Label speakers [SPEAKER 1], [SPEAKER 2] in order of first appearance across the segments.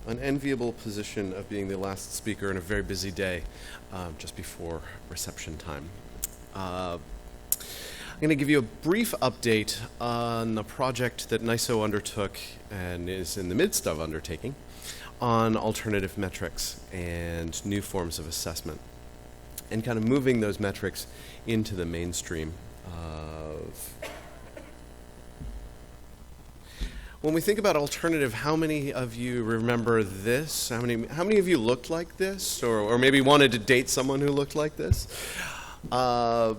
[SPEAKER 1] an enviable position of being the last speaker in a very busy day just before reception time. I'm going to give you a brief update on a project that NISO undertook and is in the midst of undertaking on alternative metrics and new forms of assessment, and kind of moving those metrics into the mainstream of... When we think about alternative, how many of you remember this? How many of you looked like this, or maybe wanted to date someone who looked like this? But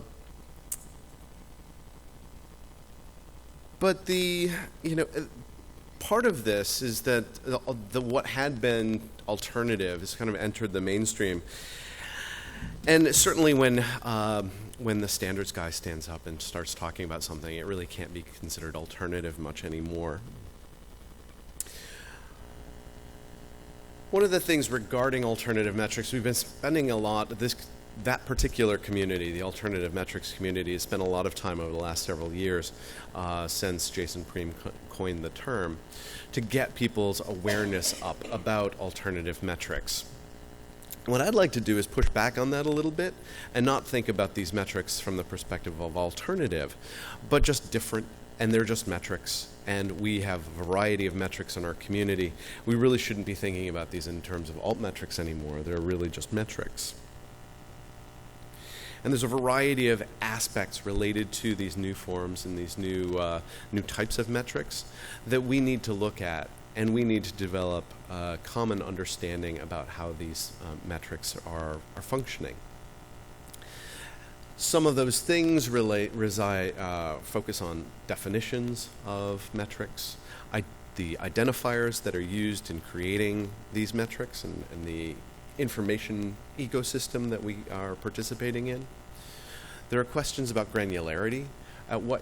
[SPEAKER 1] part of this is that what had been alternative has kind of entered the mainstream. And certainly when the standards guy stands up and starts talking about something, it really can't be considered alternative much anymore. One of the things regarding alternative metrics, we've been spending a lot, that particular community, the alternative metrics community, has spent a lot of time over the last several years since Jason Preem coined the term to get people's awareness up about alternative metrics. What I'd like to do is push back on that a little bit and not think about these metrics from the perspective of alternative, but just different, and they're just metrics, and we have a variety of metrics in our community. We really shouldn't be thinking about these in terms of alt metrics anymore. They're really just metrics. And there's a variety of aspects related to these new forms and these new types of metrics that we need to look at, and we need to develop a common understanding about how these metrics are functioning. Some of those things focus on definitions of metrics, the identifiers that are used in creating these metrics, and the information ecosystem that we are participating in. There are questions about granularity. At what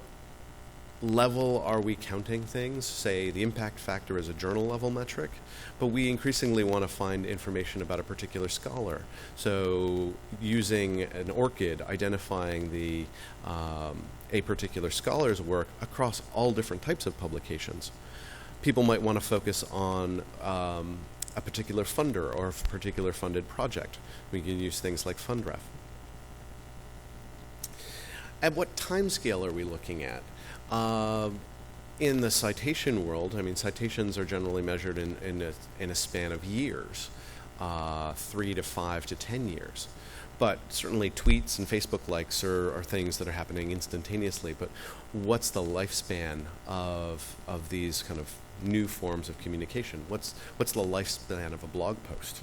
[SPEAKER 1] level are we counting things? Say the impact factor is a journal level metric, but we increasingly want to find information about a particular scholar. So using an ORCID, identifying a particular scholar's work across all different types of publications. People might want to focus on a particular funder or a particular funded project. We can use things like FundRef. At what time scale are we looking at? In the citation world, citations are generally measured in a span of years, 3 to 5 to 10 years. But certainly tweets and Facebook likes are things that are happening instantaneously. But what's the lifespan of these kind of new forms of communication? What's the lifespan of a blog post?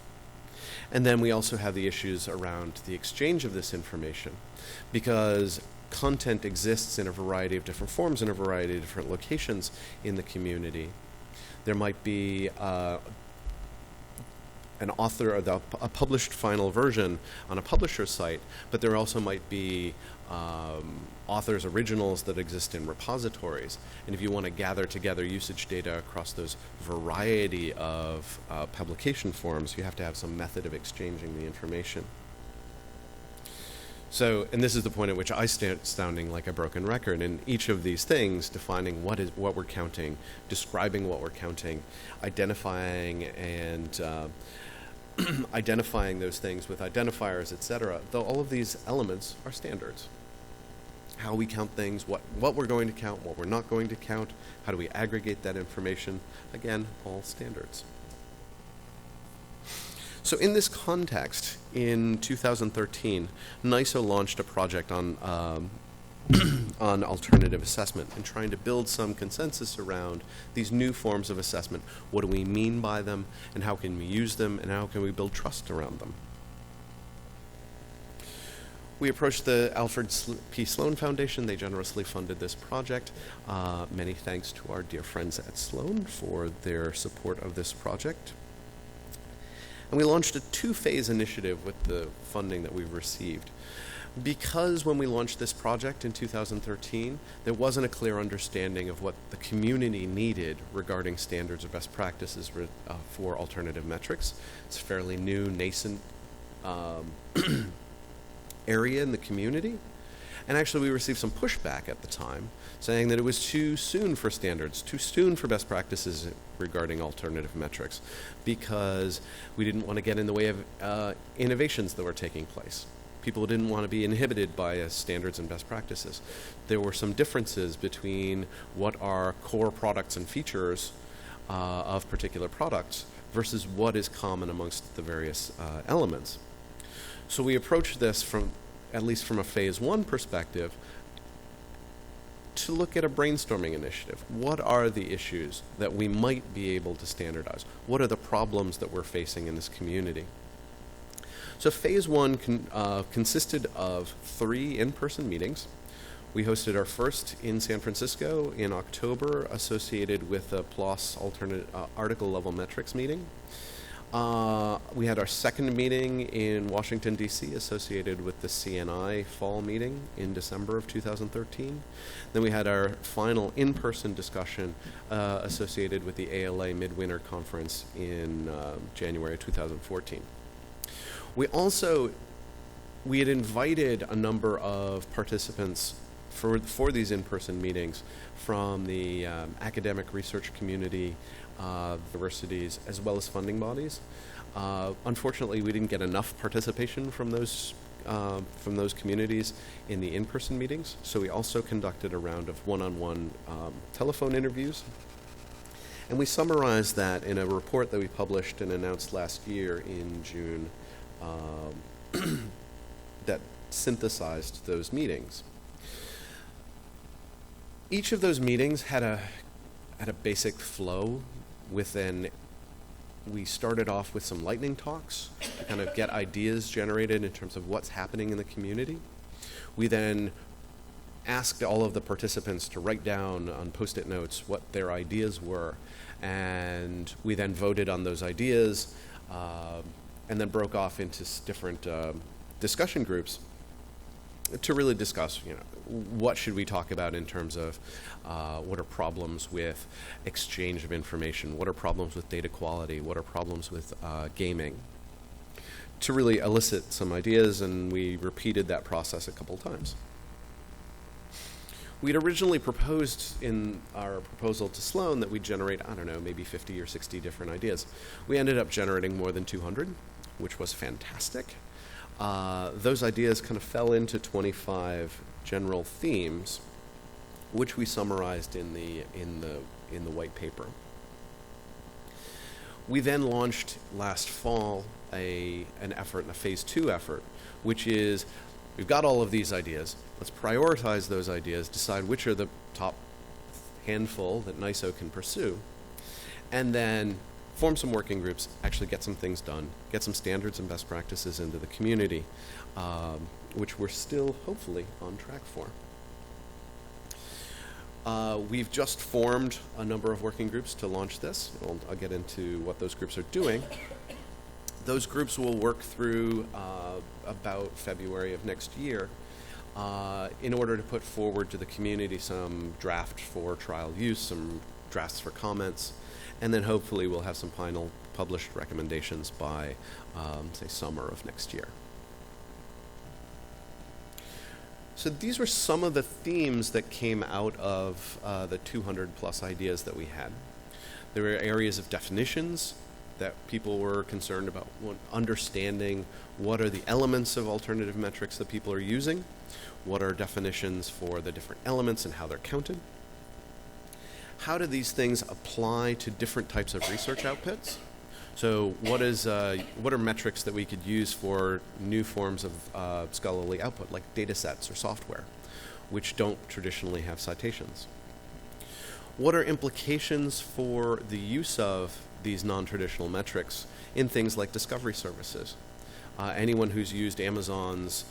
[SPEAKER 1] And then we also have the issues around the exchange of this information, because content exists in a variety of different forms in a variety of different locations in the community. There might be an author, or a published final version on a publisher site, but there also might be authors' originals that exist in repositories. And if you want to gather together usage data across those variety of publication forms, you have to have some method of exchanging the information. So, and this is the point at which I start sounding like a broken record. In each of these things, defining what we're counting, describing what we're counting, identifying and identifying those things with identifiers, etc. Though all of these elements are standards. How we count things, what we're going to count, what we're not going to count, how do we aggregate that information? Again, all standards. So in this context, in 2013, NISO launched a project on on alternative assessment and trying to build some consensus around these new forms of assessment. What do we mean by them, and how can we use them, and how can we build trust around them? We approached the Alfred P. Sloan Foundation. They generously funded this project. Many thanks to our dear friends at Sloan for their support of this project. And we launched a 2-phase initiative with the funding that we've received. Because when we launched this project in 2013, there wasn't a clear understanding of what the community needed regarding standards or best practices for alternative metrics. It's a fairly new, nascent area in the community. And actually, we received some pushback at the time, saying that it was too soon for standards, too soon for best practices regarding alternative metrics, because we didn't want to get in the way of innovations that were taking place. People didn't want to be inhibited by standards and best practices. There were some differences between what are core products and features of particular products versus what is common amongst the various elements. So we approached this from, at least from a phase 1 perspective, to look at a brainstorming initiative. What are the issues that we might be able to standardize? What are the problems that we're facing in this community? So phase 1 consisted of 3 in-person meetings. We hosted our first in San Francisco in October, associated with the PLOS alternate article level metrics meeting. We had our second meeting in Washington, D.C., associated with the CNI fall meeting in December of 2013. Then we had our final in-person discussion associated with the ALA Midwinter Conference in January 2014. We had invited a number of participants for these in-person meetings from the academic research community, universities, as well as funding bodies. Unfortunately, we didn't get enough participation from those communities in the in-person meetings, so we also conducted a round of one-on-one telephone interviews. And we summarized that in a report that we published and announced last year in June that synthesized those meetings. Each of those meetings had a basic flow. We started off with some lightning talks to kind of get ideas generated in terms of what's happening in the community. We then asked all of the participants to write down on Post-it notes what their ideas were, and we then voted on those ideas, and then broke off into different discussion groups to really discuss, what should we talk about in terms of what are problems with exchange of information, what are problems with data quality, what are problems with gaming, to really elicit some ideas, and we repeated that process a couple times. We'd originally proposed in our proposal to Sloan that we'd generate, maybe 50 or 60 different ideas. We ended up generating more than 200, which was fantastic. Those ideas kind of fell into 25 general themes, which we summarized in the white paper. We then launched last fall a phase 2 effort, which is, we've got all of these ideas. Let's prioritize those ideas, decide which are the top handful that NISO can pursue, and then form some working groups, actually get some things done, get some standards and best practices into the community, which we're still hopefully on track for. We've just formed a number of working groups to launch this. I'll get into what those groups are doing. Those groups will work through about February of next year in order to put forward to the community some draft for trial use, some drafts for comments, and then hopefully we'll have some final published recommendations by, say, summer of next year. So these were some of the themes that came out of the 200 plus ideas that we had. There were areas of definitions that people were concerned about, understanding what are the elements of alternative metrics that people are using, what are definitions for the different elements and how they're counted. How do these things apply to different types of research outputs? So what are metrics that we could use for new forms of scholarly output, like data sets or software, which don't traditionally have citations? What are implications for the use of these non-traditional metrics in things like discovery services? Anyone who's used Amazon's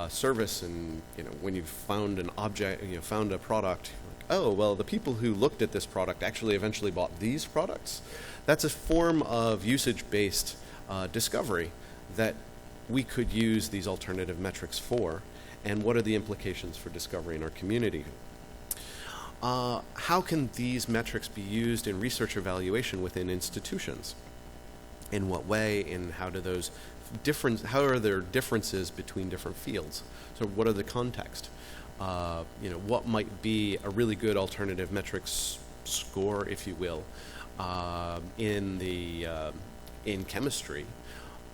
[SPEAKER 1] service, and when you've found an object, found a product, oh, well, the people who looked at this product actually eventually bought these products. That's a form of usage-based discovery that we could use these alternative metrics for, and what are the implications for discovery in our community? How can these metrics be used in research evaluation within institutions? In what way, and how do those how are there differences between different fields? So what are the context? What might be a really good alternative metrics score, if you will, in chemistry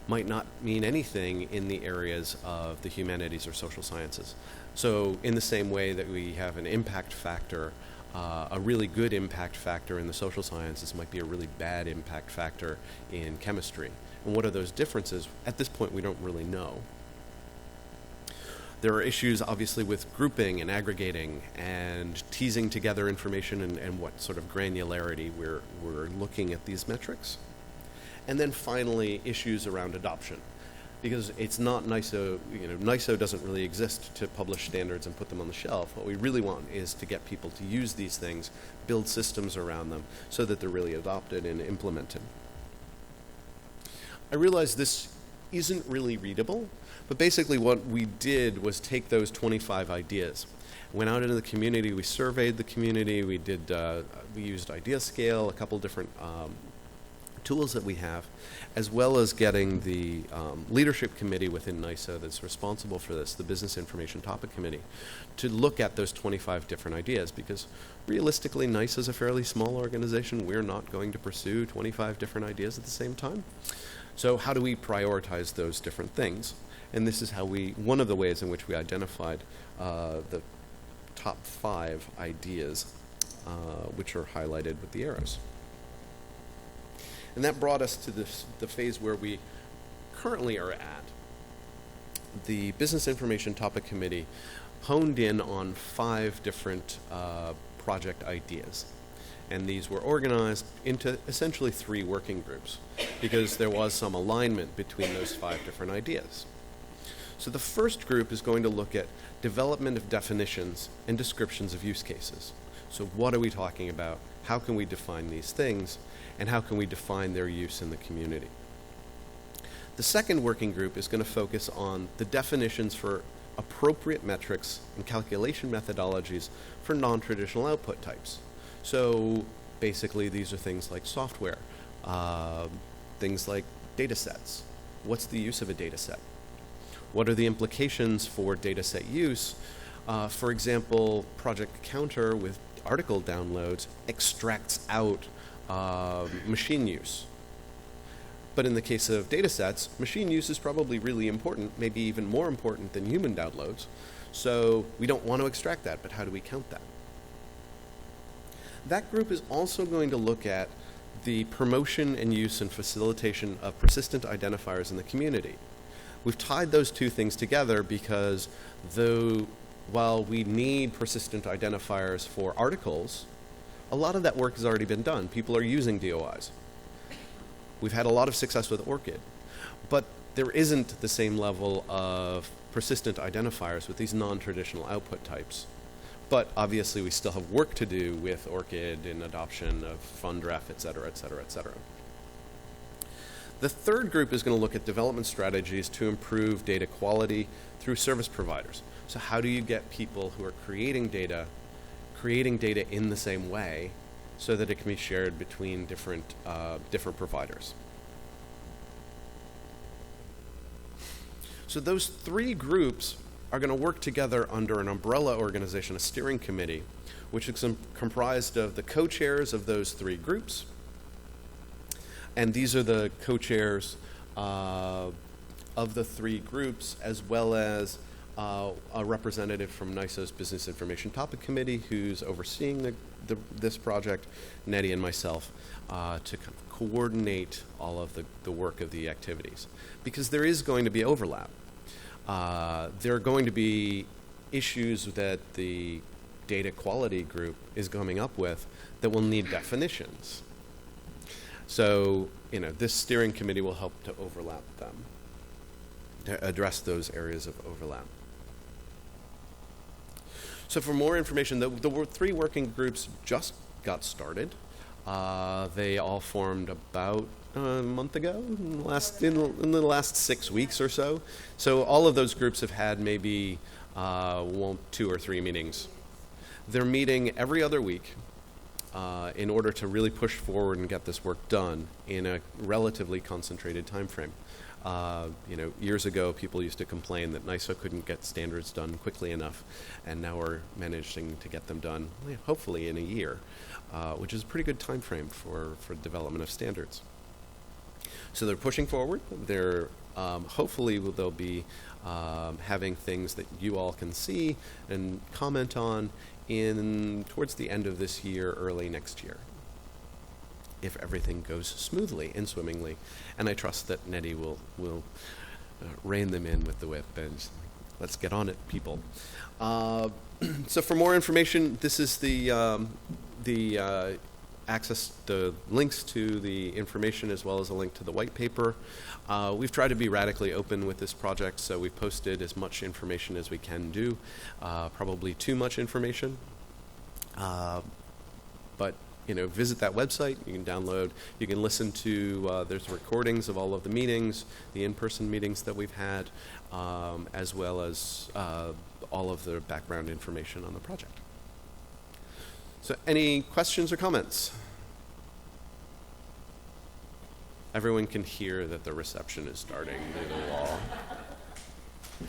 [SPEAKER 1] might not mean anything in the areas of the humanities or social sciences. So in the same way that we have an impact factor, a really good impact factor in the social sciences might be a really bad impact factor in chemistry. And what are those differences? At this point, we don't really know. There are issues, obviously, with grouping and aggregating and teasing together information and what sort of granularity we're looking at these metrics. And then finally, issues around adoption. Because it's not NISO, NISO doesn't really exist to publish standards and put them on the shelf. What we really want is to get people to use these things, build systems around them so that they're really adopted and implemented. I realize this isn't really readable, but basically what we did was take those 25 ideas, went out into the community, we surveyed the community, we used IdeaScale, a couple different tools that we have, as well as getting the leadership committee within NISO that's responsible for this, the Business Information Topic Committee, to look at those 25 different ideas, because realistically NISO is a fairly small organization. We're not going to pursue 25 different ideas at the same time. So how do we prioritize those different things? And this is one of the ways in which we identified the top 5 ideas, which are highlighted with the arrows. And that brought us to the phase where we currently are at. The Business Information Topic Committee honed in on 5 different project ideas. And these were organized into essentially 3 working groups, because there was some alignment between those 5 different ideas. So the first group is going to look at development of definitions and descriptions of use cases. So what are we talking about? How can we define these things? And how can we define their use in the community? The second working group is going to focus on the definitions for appropriate metrics and calculation methodologies for non-traditional output types. So basically these are things like software, things like data sets. What's the use of a data set? What are the implications for data set use? For example, Project Counter with article downloads extracts out machine use. But in the case of data sets, machine use is probably really important, maybe even more important than human downloads. So we don't want to extract that, but how do we count that? That group is also going to look at the promotion and use and facilitation of persistent identifiers in the community. We've tied those 2 things together because while we need persistent identifiers for articles, a lot of that work has already been done. People are using DOIs. We've had a lot of success with ORCID, but there isn't the same level of persistent identifiers with these non-traditional output types. But obviously we still have work to do with ORCID and adoption of FundRef, et cetera, et cetera, et cetera. The third group is going to look at development strategies to improve data quality through service providers. So how do you get people who are creating data in the same way so that it can be shared between different providers? So those 3 groups are going to work together under an umbrella organization, a steering committee, which is comprised of the co-chairs of those 3 groups. And these are the co-chairs of the 3 groups, as well as a representative from NISO's Business Information Topic Committee who's overseeing this project, Nettie and myself, to kind of coordinate all of the work of the activities. Because there is going to be overlap. There are going to be issues that the data quality group is coming up with that will need definitions. So, this steering committee will help to overlap them, to address those areas of overlap. So for more information, the 3 working groups just got started. They all formed about a month ago, in the last 6 weeks or so. So all of those groups have had maybe 2 or 3 meetings. They're meeting every other week. in order to really push forward and get this work done in a relatively concentrated time frame. Years ago, people used to complain that NISO couldn't get standards done quickly enough, and now we're managing to get them done, hopefully in a year, which is a pretty good time frame for development of standards. So they're pushing forward. They're hopefully they'll be having things that you all can see and comment on towards the end of this year, early next year, if everything goes smoothly and swimmingly. And I trust that Nettie will rein them in with the whip and let's get on it, people. So for more information, this is the links to the information as well as a link to the white paper. We've tried to be radically open with this project, so we've posted as much information as we can do, probably too much information. But visit that website. You can download. You can listen to. There's recordings of all of the meetings, the in-person meetings that we've had, as well as all of the background information on the project. So, any questions or comments? Everyone can hear that the reception is starting near the wall.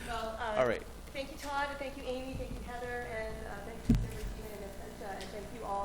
[SPEAKER 2] Well,
[SPEAKER 1] all right.
[SPEAKER 2] Thank you, Todd. Thank you, Amy. Thank you, Heather. And thank you, Regina, and thank you all.